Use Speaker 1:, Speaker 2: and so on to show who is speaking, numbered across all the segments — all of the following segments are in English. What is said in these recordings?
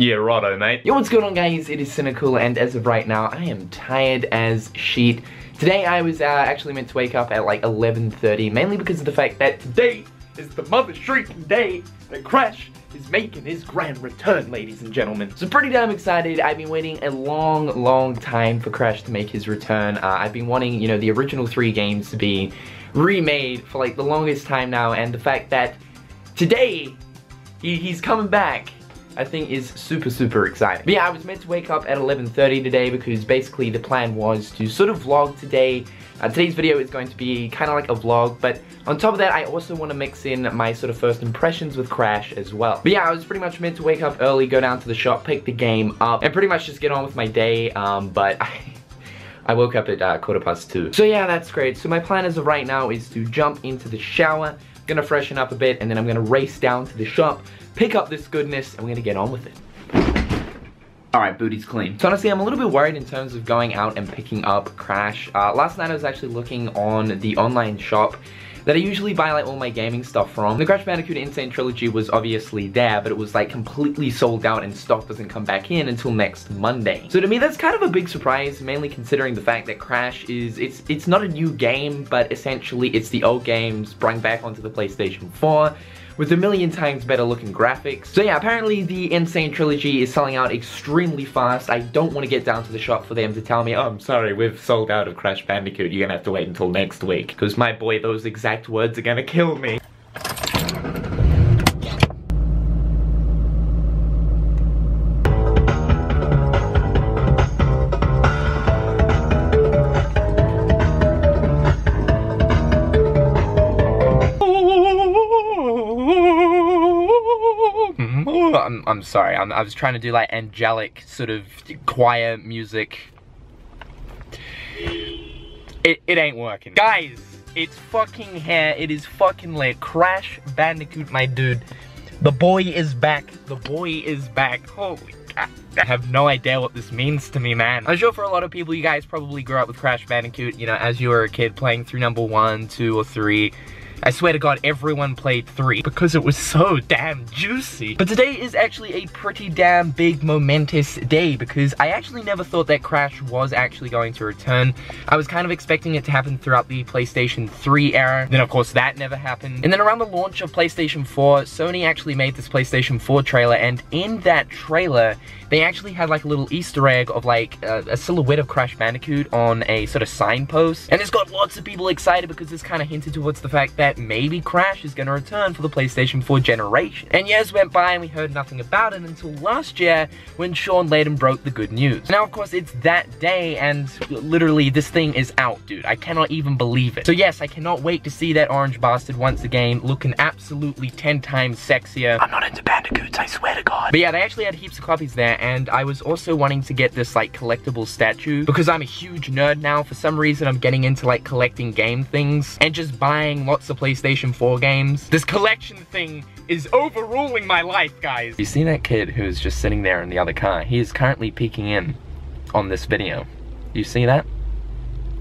Speaker 1: Yeah, righto, mate.
Speaker 2: Yo, what's going on, guys? It is Cynical, and as of right now, I am tired as shit. Today, I was actually meant to wake up at like 11:30, mainly because of the fact that today is the mother shrieking day that Crash is making his grand return, ladies and gentlemen. So pretty damn excited. I've been waiting a long time for Crash to make his return. I've been wanting, you know, the original 3 games to be remade for like the longest time now, and the fact that today he's coming back, I think, is super exciting. But yeah, I was meant to wake up at 11:30 today because basically the plan was to sort of vlog today. Today's video is going to be kind of like a vlog, but on top of that, I also want to mix in my sort of first impressions with Crash as well. But yeah, I was pretty much meant to wake up early, go down to the shop, pick the game up, and pretty much just get on with my day, but I woke up at 2:15. So yeah, that's great. So my plan as of right now is to jump into the shower, gonna freshen up a bit, and then I'm gonna race down to the shop, pick up this goodness, and we're gonna get on with it. Alright, booty's clean. So honestly, I'm a little bit worried in terms of going out and picking up Crash. Last night I was actually looking on the online shop that I usually buy like all my gaming stuff from. The Crash Bandicoot Insane Trilogy was obviously there, but it was like completely sold out and stock doesn't come back in until next Monday. So to me, that's kind of a big surprise, mainly considering the fact that Crash is, it's not a new game, but essentially it's the old games brought back onto the PlayStation 4. With a million times better looking graphics. So yeah, apparently the Insane Trilogy is selling out extremely fast. I don't want to get down to the shop for them to tell me, oh, I'm sorry, we've sold out of Crash Bandicoot. You're gonna have to wait until next week. Because my boy, those exact words are gonna kill me. I'm sorry, I was trying to do like angelic sort of choir music. It ain't working. Guys, it's fucking here. It is fucking lit. Crash Bandicoot, my dude. The boy is back. The boy is back. Holy God. I have no idea what this means to me, man. I'm sure for a lot of people, you guys probably grew up with Crash Bandicoot, you know, as you were a kid playing through number 1, 2, or 3. I swear to God, everyone played 3 because it was so damn juicy. But today is actually a pretty damn big momentous day because I actually never thought that Crash was actually going to return. I was kind of expecting it to happen throughout the PlayStation 3 era. Then of course that never happened. And then around the launch of PlayStation 4, Sony actually made this PlayStation 4 trailer, and in that trailer, they actually had like a little Easter egg of like a silhouette of Crash Bandicoot on a sort of signpost. And this got lots of people excited because this kind of hinted towards the fact that maybe Crash is going to return for the PlayStation 4 generation. And years went by and we heard nothing about it until last year when Sean Layden broke the good news. Now of course it's that day and literally this thing is out, dude. I cannot even believe it. So yes, I cannot wait to see that orange bastard once again looking absolutely 10 times sexier. I'm not into Bandicoots, I swear to God. But yeah, they actually had heaps of copies there, and I was also wanting to get this like collectible statue because I'm a huge nerd now. For some reason I'm getting into like collecting game things and just buying lots of PlayStation 4 games. This collection thing is overruling my life, guys. You see that kid who's just sitting there in the other car? He is currently peeking in on this video. You see that?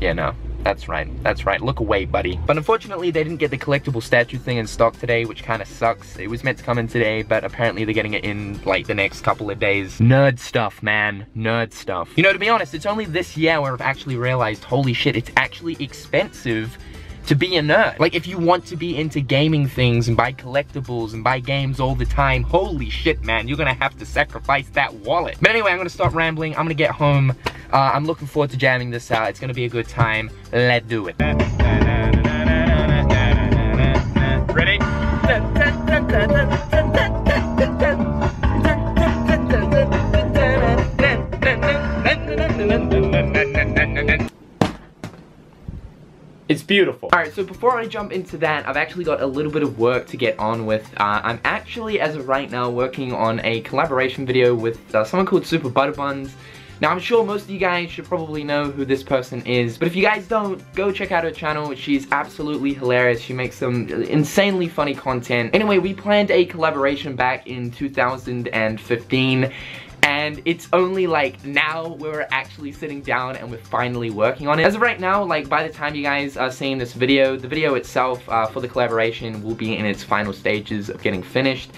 Speaker 2: Yeah, no. That's right. That's right. Look away, buddy. But unfortunately, they didn't get the collectible statue thing in stock today, which kind of sucks. It was meant to come in today, but apparently they're getting it in, like, the next couple of days. Nerd stuff, man. Nerd stuff. You know, to be honest, it's only this year where I've actually realized, holy shit, it's actually expensive to be a nerd. Like, if you want to be into gaming things and buy collectibles and buy games all the time, holy shit, man, you're gonna have to sacrifice that wallet. But anyway, I'm gonna stop rambling. I'm gonna get home. I'm looking forward to jamming this out. It's gonna be a good time. Let's do it. Ready? It's beautiful. Alright, so before I jump into that, I've actually got a little bit of work to get on with. I'm actually, as of right now, working on a collaboration video with someone called Super Butterbuns. Now, I'm sure most of you guys should probably know who this person is, but if you guys don't, go check out her channel. She's absolutely hilarious. She makes some insanely funny content. Anyway, we planned a collaboration back in 2015, and it's only like now we're actually sitting down and we're finally working on it. As of right now, like by the time you guys are seeing this video, the video itself for the collaboration will be in its final stages of getting finished.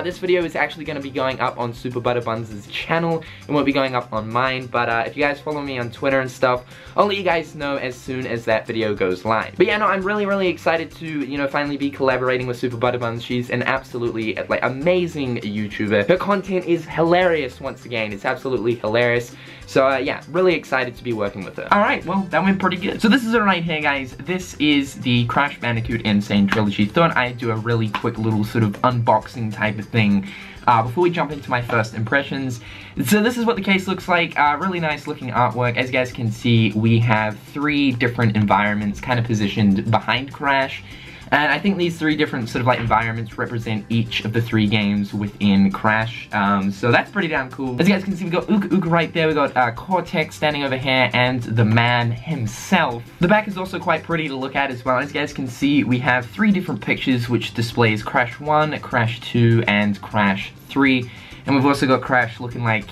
Speaker 2: This video is actually going to be going up on Super Butterbuns' channel. It won't be going up on mine, but if you guys follow me on Twitter and stuff, I'll let you guys know as soon as that video goes live. But yeah, no, I'm really excited to, you know, finally be collaborating with Super Butterbuns. She's an absolutely like amazing YouTuber. Her content is hilarious once again. It's absolutely hilarious. So yeah, really excited to be working with her. Alright, well, that went pretty good. So this is it right here, guys. This is the Crash Bandicoot N. Sane Trilogy. Thought I'd do a really quick little sort of unboxing type of thing before we jump into my first impressions. So this is what the case looks like. Really nice looking artwork. As you guys can see, we have 3 different environments kind of positioned behind Crash. And I think these 3 different sort of like environments represent each of the 3 games within Crash. So that's pretty damn cool. As you guys can see, we got Ook right there, we got Cortex standing over here, and the man himself. The back is also quite pretty to look at as well. As you guys can see, we have 3 different pictures which displays Crash 1, Crash 2, and Crash 3. And we've also got Crash looking like,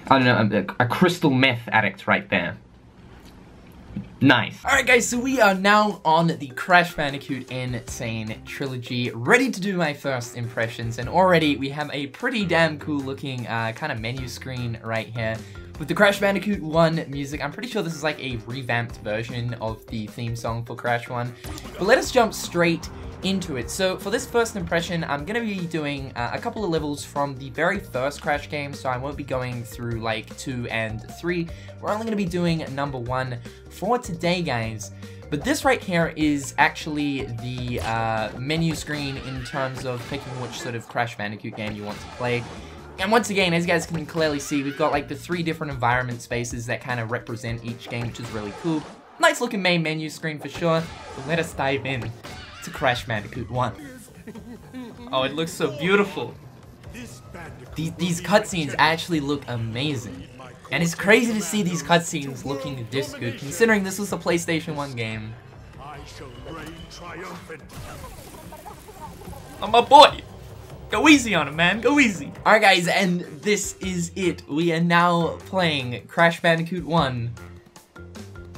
Speaker 2: I don't know, a crystal meth addict right there. Nice. Alright guys, so we are now on the Crash Bandicoot N. Sane Trilogy, ready to do my first impressions, and already we have a pretty damn cool looking kind of menu screen right here with the Crash Bandicoot 1 music. I'm pretty sure this is like a revamped version of the theme song for Crash 1, but let us jump straight into it. So for this first impression, I'm gonna be doing a couple of levels from the very first Crash game, so I won't be going through like 2 and 3. We're only gonna be doing number 1 for today, guys. But this right here is actually the menu screen in terms of picking which sort of Crash Bandicoot game you want to play. And once again, as you guys can clearly see, we've got like the 3 different environment spaces that kind of represent each game, which is really cool. Nice looking main menu screen for sure. But let us dive in to Crash Bandicoot 1. Oh, it looks so beautiful. These cutscenes actually look amazing. And it's crazy to see these cutscenes looking this good, considering this was a PlayStation 1 game. Oh, my boy! Go easy on him, man. Go easy. Alright, guys, and this is it. We are now playing Crash Bandicoot 1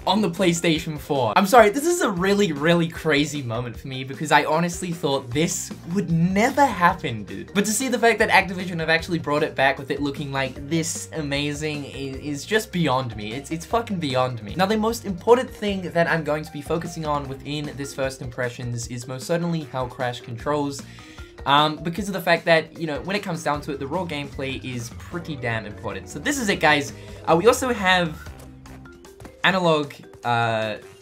Speaker 2: on the PlayStation 4. I'm sorry, this is a really crazy moment for me because I honestly thought this would never happen, dude. But to see the fact that Activision have actually brought it back with it looking like this amazing is just beyond me. It's fucking beyond me. Now, the most important thing that I'm going to be focusing on within this first impressions is most certainly how Crash controls. Because of the fact that, you know, when it comes down to it, the raw gameplay is pretty damn important. So this is it, guys. We also have analog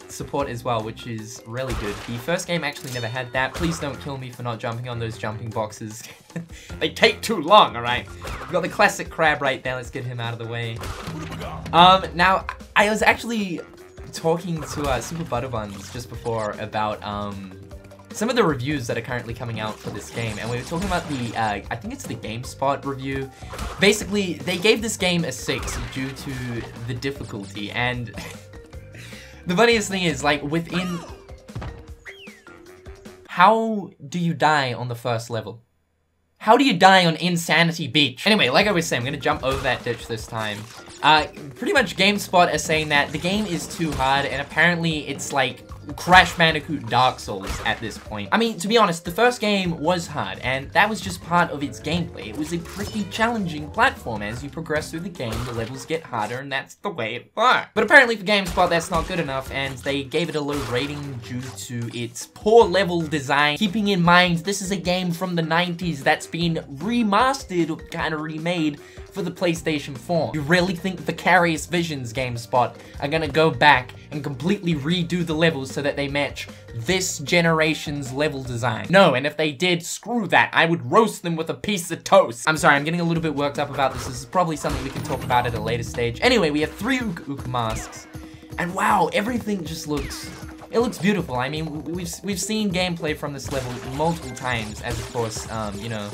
Speaker 2: support as well, which is really good. The first game actually never had that. Please don't kill me for not jumping on those jumping boxes. They take too long, alright? We've got the classic crab right there. Let's get him out of the way. Now, I was actually talking to Super Butterbuns just before about some of the reviews that are currently coming out for this game, and we were talking about the, I think it's the GameSpot review. Basically, they gave this game a 6 due to the difficulty, and the funniest thing is, like, within... How do you die on the first level? How do you die on Insanity Beach? Anyway, like I was saying, I'm gonna jump over that ditch this time. Pretty much GameSpot is saying that the game is too hard, and apparently it's like Crash Bandicoot Dark Souls at this point. I mean, to be honest, the first game was hard, and that was just part of its gameplay. It was a pretty challenging platform. As you progress through the game, the levels get harder, and that's the way it works. But apparently for GameSpot, that's not good enough, and they gave it a low rating due to its poor level design. Keeping in mind, this is a game from the 90s that's been remastered, or kind of remade, for the PlayStation 4. You really think Vicarious Visions, GameSpot, are gonna go back and completely redo the levels so that they match this generation's level design? No, and if they did, screw that. I would roast them with a piece of toast. I'm sorry, I'm getting a little bit worked up about this. This is probably something we can talk about at a later stage. Anyway, we have 3 Ook masks, and wow, everything just looks... It looks beautiful. I mean, we've seen gameplay from this level multiple times, as of course, you know,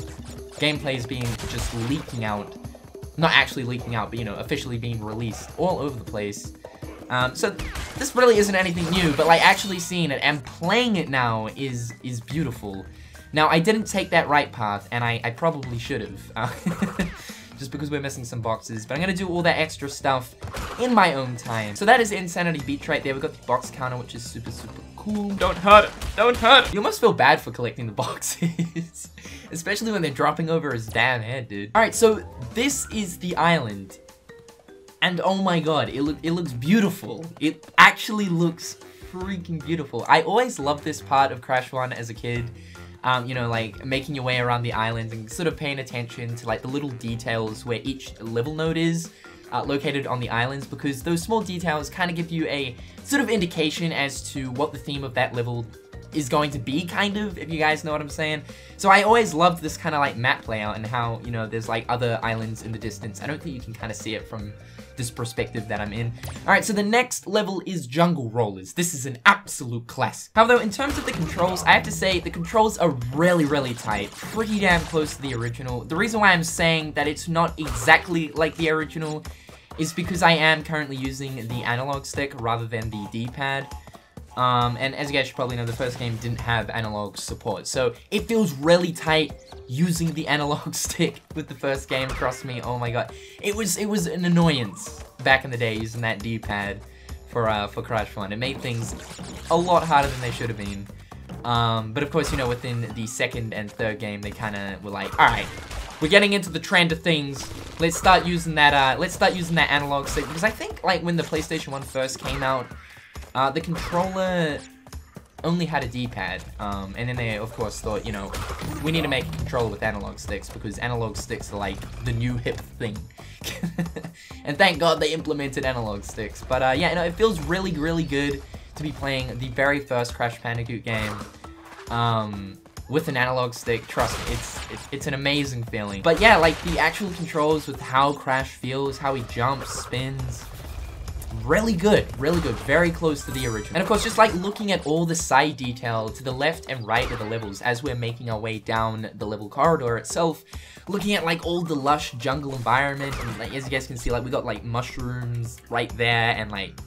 Speaker 2: gameplay is being just leaking out. Not actually leaking out, but, you know, officially being released all over the place. So this really isn't anything new, but like actually seeing it and playing it now is beautiful. Now, I didn't take that right path, and I probably should have.
Speaker 1: just because we're missing some boxes. But I'm gonna do all that extra stuff in my own time. So that is Insanity Beach right there. We've got the box counter, which is super, super cool. Don't hurt it. Don't hurt it. You almost feel bad for collecting the boxes. Especially when they're dropping over his damn head, dude. Alright, so this is the island. And oh my god, it looks beautiful. It actually looks freaking beautiful. I always loved this part of Crash 1 as a kid. You know, like making your way around the island and sort of paying attention to like the little details where each level node is located on the islands, because those small details kind of give you a sort of indication as to what the theme of that level is going to be, kind of, if you guys know what I'm saying. So I always loved this kind of like map layout and how, you know, there's like other islands in the distance. I don't think you can kind of see it from this perspective that I'm in. Alright, so the next level is Jungle Rollers. This is an absolute classic. However, in terms of the controls, I have to say the controls are really, really tight. Pretty damn close to the original. The reason why I'm saying that it's not exactly like the original is because I am currently using the analog stick rather than the D-pad. And as you guys should probably know, the first game didn't have analog support, so it feels really tight using the analog stick with the first game. Trust me, oh my god, it was an annoyance back in the day using that D-pad for Crash 1. It made things a lot harder than they should have been. But of course, you know, within the second and third game, they kind of were like, all right, we're getting into the trend of things. Let's start using that. Analog stick, because I think like when the PlayStation 1 first came out, the controller only had a D-pad, and then they, of course, thought, you know, we need to make a controller with analog sticks, because analog sticks are, like, the new hip thing. And thank God they implemented analog sticks. But, yeah, you know, it feels really, really good to be playing the very first Crash Bandicoot game, with an analog stick. Trust me, it's an amazing feeling. But, yeah, like, the actual controls with how Crash feels, how he jumps, spins, really good, very close to the original. And of course, just like looking at all the side detail to the left and right of the levels as we're making our way down the level corridor itself, looking at like all the lush jungle environment, and like as you guys can see, like we got like mushrooms right there and like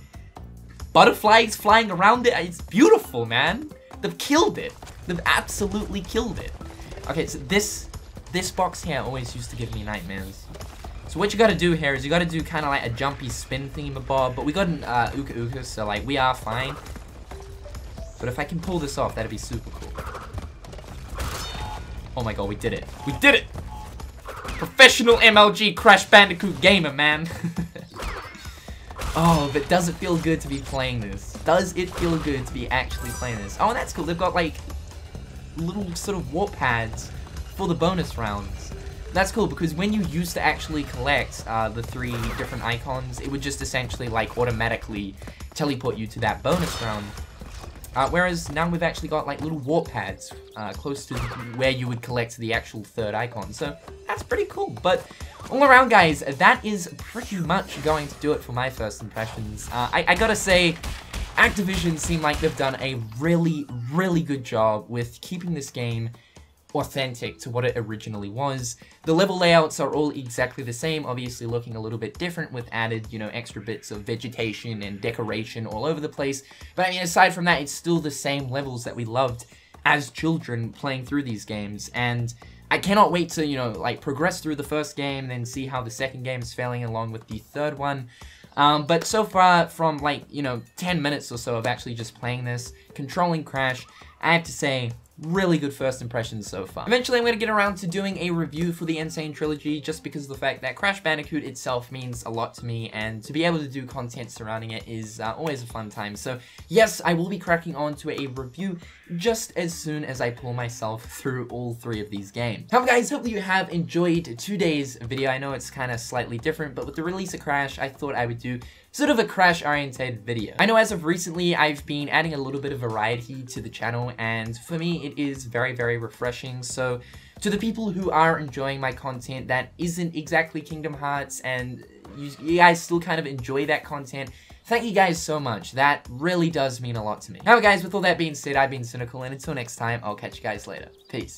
Speaker 1: butterflies flying around it. It's beautiful, man. They've killed it. They've absolutely killed it. Okay, so this box here always used to give me nightmares. So what you gotta do here is you gotta do kind of like a jumpy spin thingamabob, but we got an Uka Uka, so like we are fine. But if I can pull this off, that'd be super cool. Oh my god, we did it. We did it! Professional MLG Crash Bandicoot gamer, man. Oh, but does it feel good to be playing this? Does it feel good to be actually playing this? Oh, and that's cool. They've got like little sort of warp pads for the bonus rounds. That's cool, because when you used to actually collect the 3 different icons, it would just essentially like automatically teleport you to that bonus round. Whereas now we've actually got like little warp pads close to where you would collect the actual 3rd icon. So that's pretty cool. But all around, guys, that is pretty much going to do it for my first impressions. I gotta say, Activision seem like they've done a really, really good job with keeping this game authentic to what it originally was. The level layouts are all exactly the same, obviously looking a little bit different with added, you know, extra bits of vegetation and decoration all over the place. But I mean, aside from that, it's still the same levels that we loved as children playing through these games. And I cannot wait to, you know, like progress through the first game and then see how the second game is failing along with the 3rd one. But so far, from like, you know, 10 minutes or so of actually just playing this, controlling Crash, I have to say, really good first impressions so far. Eventually I'm going to get around to doing a review for the Insane Trilogy, just because of the fact that Crash Bandicoot itself means a lot to me, and to be able to do content surrounding it is always a fun time. So yes, I will be cracking on to a review just as soon as I pull myself through all 3 of these games. However, guys, hopefully you have enjoyed today's video. I know it's kind of slightly different, but with the release of Crash, I thought I would do sort of a Crash-oriented video. I know as of recently, I've been adding a little bit of variety to the channel, and for me, it is very, very refreshing. So to the people who are enjoying my content that isn't exactly Kingdom Hearts, and you guys still kind of enjoy that content, thank you guys so much. That really does mean a lot to me. However, guys, with all that being said, I've been Cynical, and until next time, I'll catch you guys later. Peace.